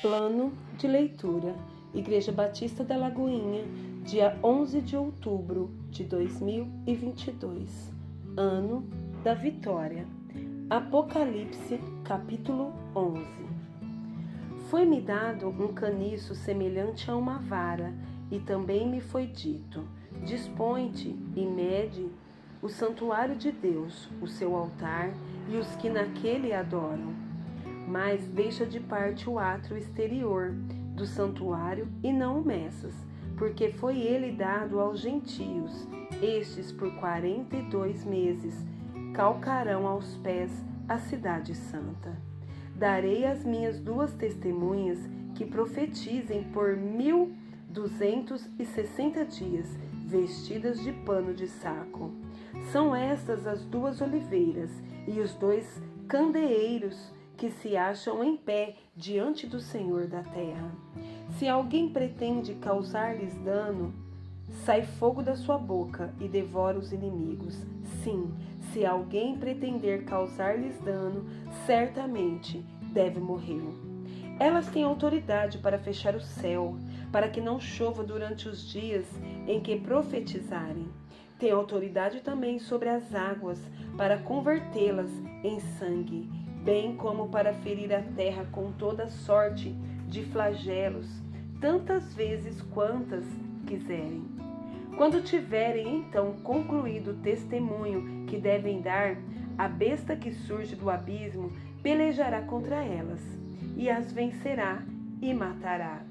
Plano de leitura: Igreja Batista da Lagoinha, dia 11 de outubro de 2022, Ano da Vitória. Apocalipse, capítulo 11. Foi-me dado um caniço semelhante a uma vara, e também me foi dito: dispõe-te e mede o santuário de Deus, o seu altar e os que naquele adoram. Mas deixa de parte o átrio exterior do santuário e não o meças, porque foi ele dado aos gentios. Estes por 42 meses calcarão aos pés a cidade santa. Darei às minhas duas testemunhas que profetizem por 1260 dias, vestidas de pano de saco. São estas as duas oliveiras e os dois candeeiros que se acham em pé diante do Senhor da terra. Se alguém pretende causar-lhes dano, sai fogo da sua boca e devora os inimigos. Sim, se alguém pretender causar-lhes dano, certamente deve morrer. Elas têm autoridade para fechar o céu, para que não chova durante os dias em que profetizarem. Tem autoridade também sobre as águas, para convertê-las em sangue, bem como para ferir a terra com toda sorte de flagelos, tantas vezes quantas quiserem. Quando tiverem então concluído o testemunho que devem dar, a besta que surge do abismo pelejará contra elas, e as vencerá e matará.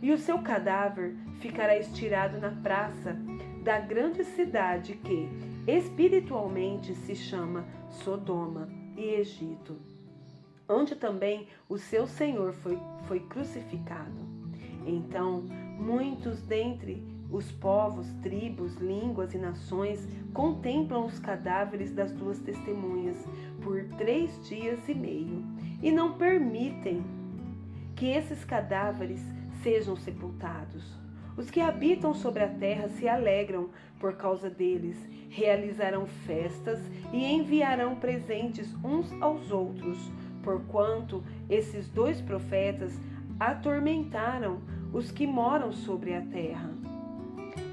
E o seu cadáver ficará estirado na praça da grande cidade que, espiritualmente, se chama Sodoma e Egito, onde também o seu Senhor foi crucificado. Então, muitos dentre os povos, tribos, línguas e nações contemplam os cadáveres das duas testemunhas por 3 dias e meio, e não permitem que esses cadáveres sejam sepultados. Os que habitam sobre a terra se alegram por causa deles, realizarão festas e enviarão presentes uns aos outros, porquanto esses dois profetas atormentaram os que moram sobre a terra.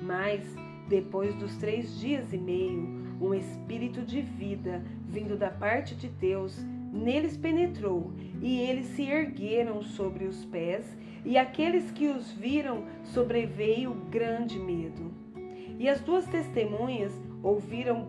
Mas, depois dos 3 dias e meio, um espírito de vida, vindo da parte de Deus, neles penetrou, e eles se ergueram sobre os pés, e aqueles que os viram sobreveio grande medo. E as duas testemunhas ouviram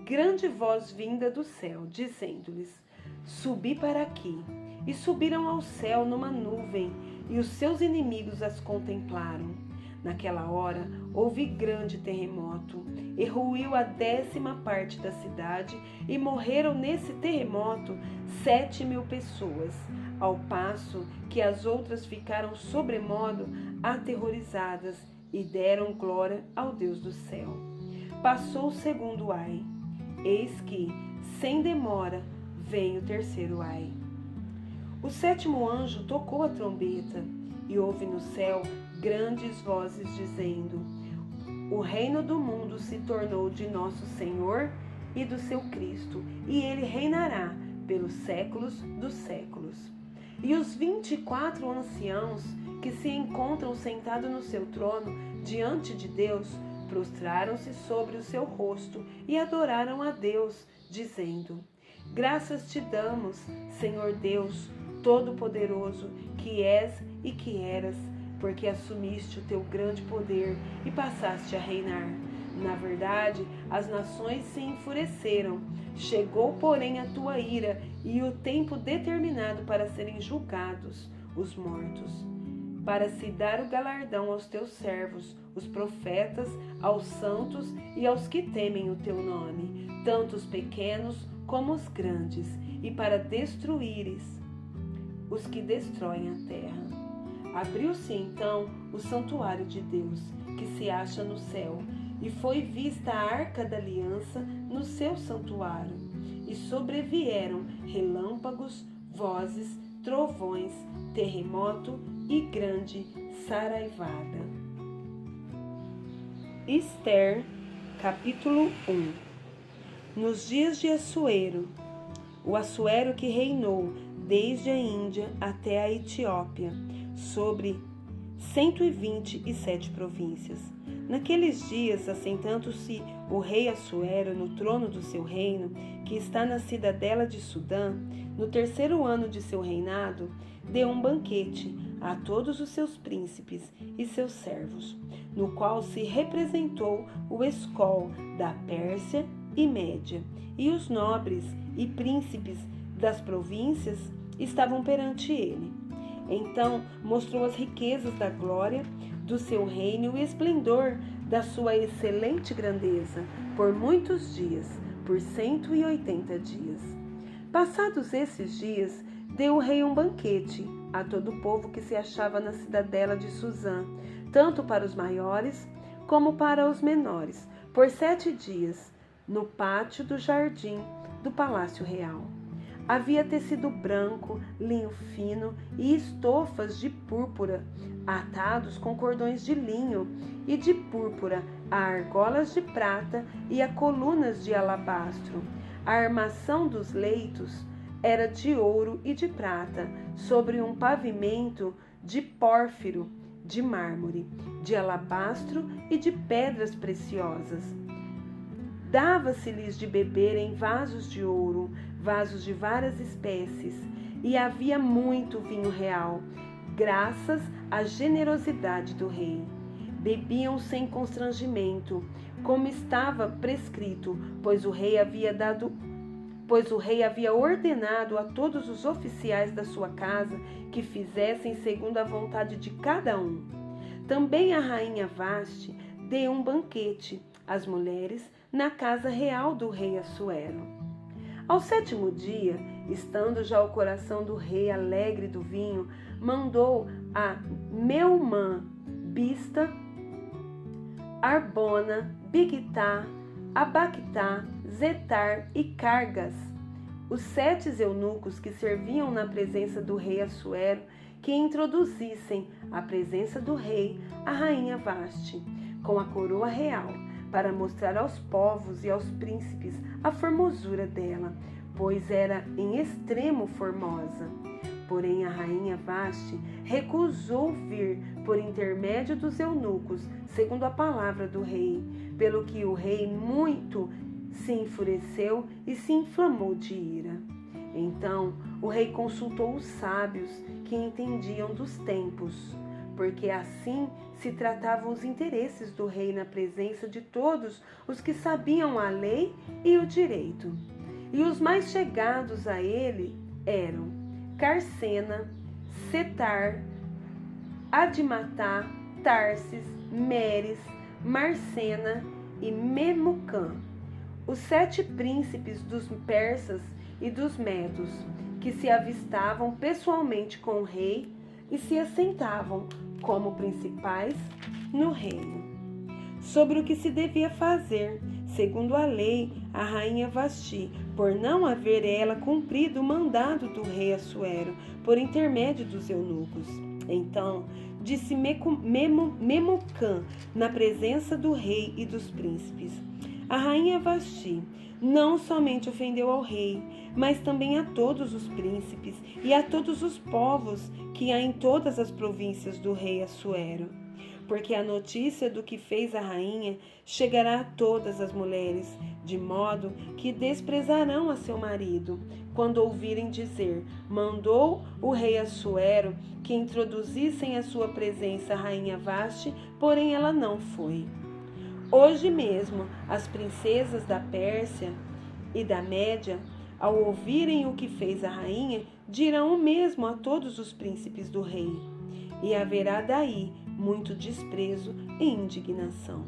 grande voz vinda do céu, dizendo-lhes: subi para aqui. E subiram ao céu numa nuvem, e os seus inimigos as contemplaram. Naquela hora houve grande terremoto, e ruiu a 10ª parte da cidade, e morreram nesse terremoto 7.000 pessoas, ao passo que as outras ficaram sobremodo aterrorizadas, e deram glória ao Deus do céu. Passou o segundo ai. Eis que, sem demora, vem o terceiro ai. O 7º anjo tocou a trombeta, e houve no céu grandes vozes dizendo: o reino do mundo se tornou de nosso Senhor e do seu Cristo, e ele reinará pelos séculos dos séculos. E os 24 anciãos que se encontram sentados no seu trono diante de Deus prostraram-se sobre o seu rosto e adoraram a Deus, dizendo: graças te damos, Senhor Deus Todo-Poderoso, que és e que eras, porque assumiste o teu grande poder e passaste a reinar. Na verdade, as nações se enfureceram. Chegou, porém, a tua ira e o tempo determinado para serem julgados os mortos, para se dar o galardão aos teus servos, os profetas, aos santos e aos que temem o teu nome, tanto os pequenos como os grandes, e para destruíres os que destroem a terra. Abriu-se então o santuário de Deus, que se acha no céu, e foi vista a arca da aliança no seu santuário, e sobrevieram relâmpagos, vozes, trovões, terremoto e grande saraivada. Ester, capítulo 1. Nos dias de Assuero, o Assuero que reinou desde a Índia até a Etiópia, sobre 127 províncias. Naqueles dias, assentando-se o rei Assuero no trono do seu reino, que está na cidadela de Sudã, no 3º ano de seu reinado, deu um banquete a todos os seus príncipes e seus servos, no qual se representou o escol da Pérsia e Média, e os nobres e príncipes das províncias estavam perante ele. Então mostrou as riquezas da glória do seu reino e o esplendor da sua excelente grandeza por muitos dias, por 180 dias. Passados esses dias, deu o rei um banquete a todo o povo que se achava na cidadela de Suzã, tanto para os maiores como para os menores, por 7 dias, no pátio do jardim do palácio real. Havia tecido branco, linho fino e estofas de púrpura, atados com cordões de linho, e de púrpura a argolas de prata e a colunas de alabastro. A armação dos leitos era de ouro e de prata, sobre um pavimento de pórfiro, de mármore, de alabastro e de pedras preciosas. Dava-se-lhes de beber em vasos de ouro, vasos de várias espécies, e havia muito vinho real, graças à generosidade do rei. Bebiam sem constrangimento, como estava prescrito, pois o rei havia ordenado a todos os oficiais da sua casa que fizessem segundo a vontade de cada um. Também a rainha Vaste deu um banquete às mulheres na casa real do rei Assuero. Ao 7º dia, estando já o coração do rei alegre do vinho, mandou a Meumã, Bista, Arbona, Bigtá, Abactá, Zetar e Cargas, os 7 eunucos que serviam na presença do rei Assuero, que introduzissem à presença do rei a rainha Vaste, com a coroa real, para mostrar aos povos e aos príncipes a formosura dela, pois era em extremo formosa. Porém, a rainha Vaste recusou vir por intermédio dos eunucos, segundo a palavra do rei, pelo que o rei muito se enfureceu e se inflamou de ira. Então, o rei consultou os sábios que entendiam dos tempos, porque assim se tratavam os interesses do rei na presença de todos os que sabiam a lei e o direito. E os mais chegados a ele eram Carcena, Setar, Admatá, Tarsis, Meres, Marcena e Memucã, os 7 príncipes dos persas e dos medos, que se avistavam pessoalmente com o rei e se assentavam como principais no reino. Sobre o que se devia fazer, segundo a lei, a rainha Vasti, por não haver ela cumprido o mandado do rei Assuero, por intermédio dos eunucos. Então, disse Memucã, na presença do rei e dos príncipes: a rainha Vasti não somente ofendeu ao rei, mas também a todos os príncipes e a todos os povos que há em todas as províncias do rei Assuero. Porque a notícia do que fez a rainha chegará a todas as mulheres, de modo que desprezarão a seu marido, quando ouvirem dizer: mandou o rei Assuero que introduzissem à sua presença a rainha Vaste, porém ela não foi. Hoje mesmo, as princesas da Pérsia e da Média, ao ouvirem o que fez a rainha, dirão o mesmo a todos os príncipes do rei, e haverá daí muito desprezo e indignação.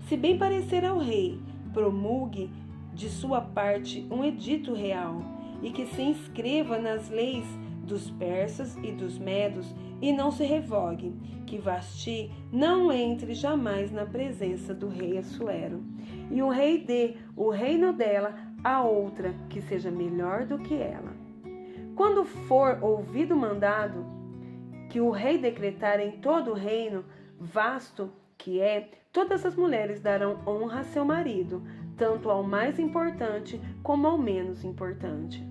Se bem parecer ao rei, promulgue de sua parte um edito real, e que se inscreva nas leis dos persas e dos medos, e não se revogue, que Vasti não entre jamais na presença do rei Assuero, e o rei dê o reino dela a outra que seja melhor do que ela. Quando for ouvido o mandado que o rei decretar em todo o reino vasto que é, todas as mulheres darão honra a seu marido, tanto ao mais importante como ao menos importante.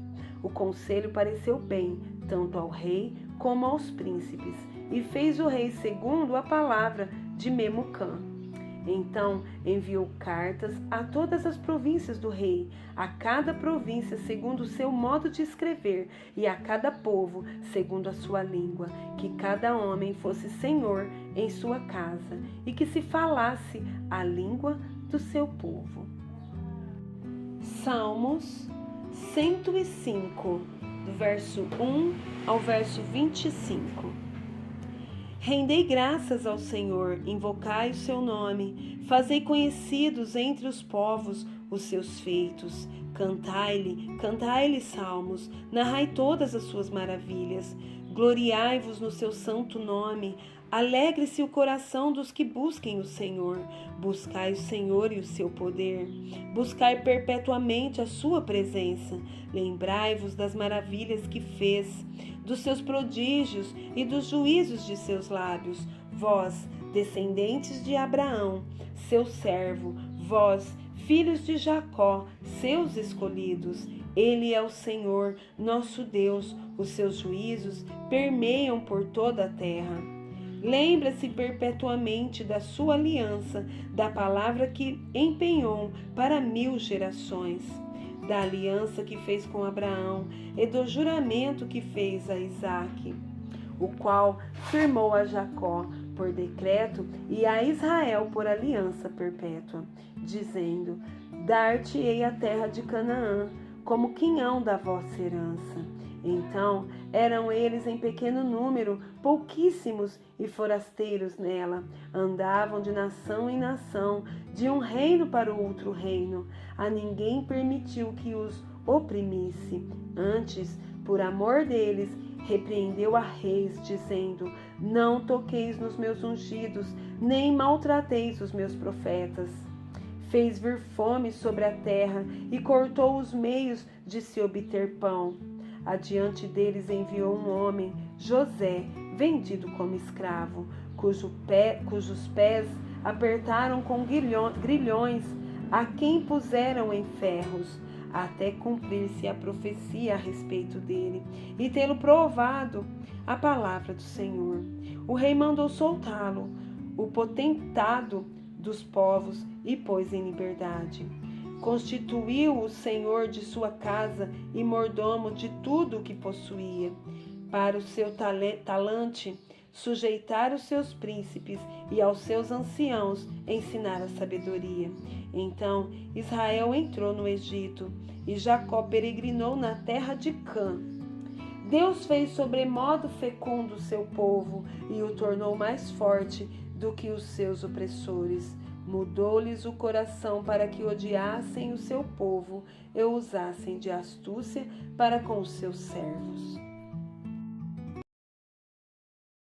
O conselho pareceu bem, tanto ao rei como aos príncipes, e fez o rei segundo a palavra de Memucã. Então enviou cartas a todas as províncias do rei, a cada província segundo o seu modo de escrever, e a cada povo segundo a sua língua, que cada homem fosse senhor em sua casa, e que se falasse a língua do seu povo. Salmos 105, do verso 1 ao verso 25. Rendei graças ao Senhor, invocai o seu nome, fazei conhecidos entre os povos os seus feitos. Cantai-lhe salmos, narrai todas as suas maravilhas. Gloriai-vos no seu santo nome. Alegre-se o coração dos que busquem o Senhor. Buscai o Senhor e o seu poder. Buscai perpetuamente a sua presença. Lembrai-vos das maravilhas que fez, dos seus prodígios e dos juízos de seus lábios. Vós, descendentes de Abraão, seu servo, vós, filhos de Jacó, seus escolhidos. Ele é o Senhor, nosso Deus. Os seus juízos permeiam por toda a terra. Lembra-se perpetuamente da sua aliança, da palavra que empenhou para 1000 gerações, da aliança que fez com Abraão e do juramento que fez a Isaque, o qual firmou a Jacó por decreto e a Israel por aliança perpétua, dizendo: Dar-te-ei a terra de Canaã, como quinhão da vossa herança. Então eram eles em pequeno número, pouquíssimos e forasteiros nela. Andavam de nação em nação, de um reino para o outro reino. A ninguém permitiu que os oprimisse. Antes, por amor deles, repreendeu a reis, dizendo: Não toqueis nos meus ungidos, nem maltrateis os meus profetas. Fez vir fome sobre a terra e cortou os meios de se obter pão. Adiante deles enviou um homem, José, vendido como escravo, cujos pés apertaram com grilhões, a quem puseram em ferros, até cumprir-se a profecia a respeito dele, e tê-lo provado a palavra do Senhor. O rei mandou soltá-lo, o potentado dos povos, e pôs em liberdade. Constituiu o senhor de sua casa e mordomo de tudo o que possuía. Para o seu talante, sujeitar os seus príncipes e aos seus anciãos ensinar a sabedoria. Então Israel entrou no Egito e Jacó peregrinou na terra de Cã. Deus fez sobremodo fecundo o seu povo e o tornou mais forte do que os seus opressores. Mudou-lhes o coração para que odiassem o seu povo e usassem de astúcia para com os seus servos.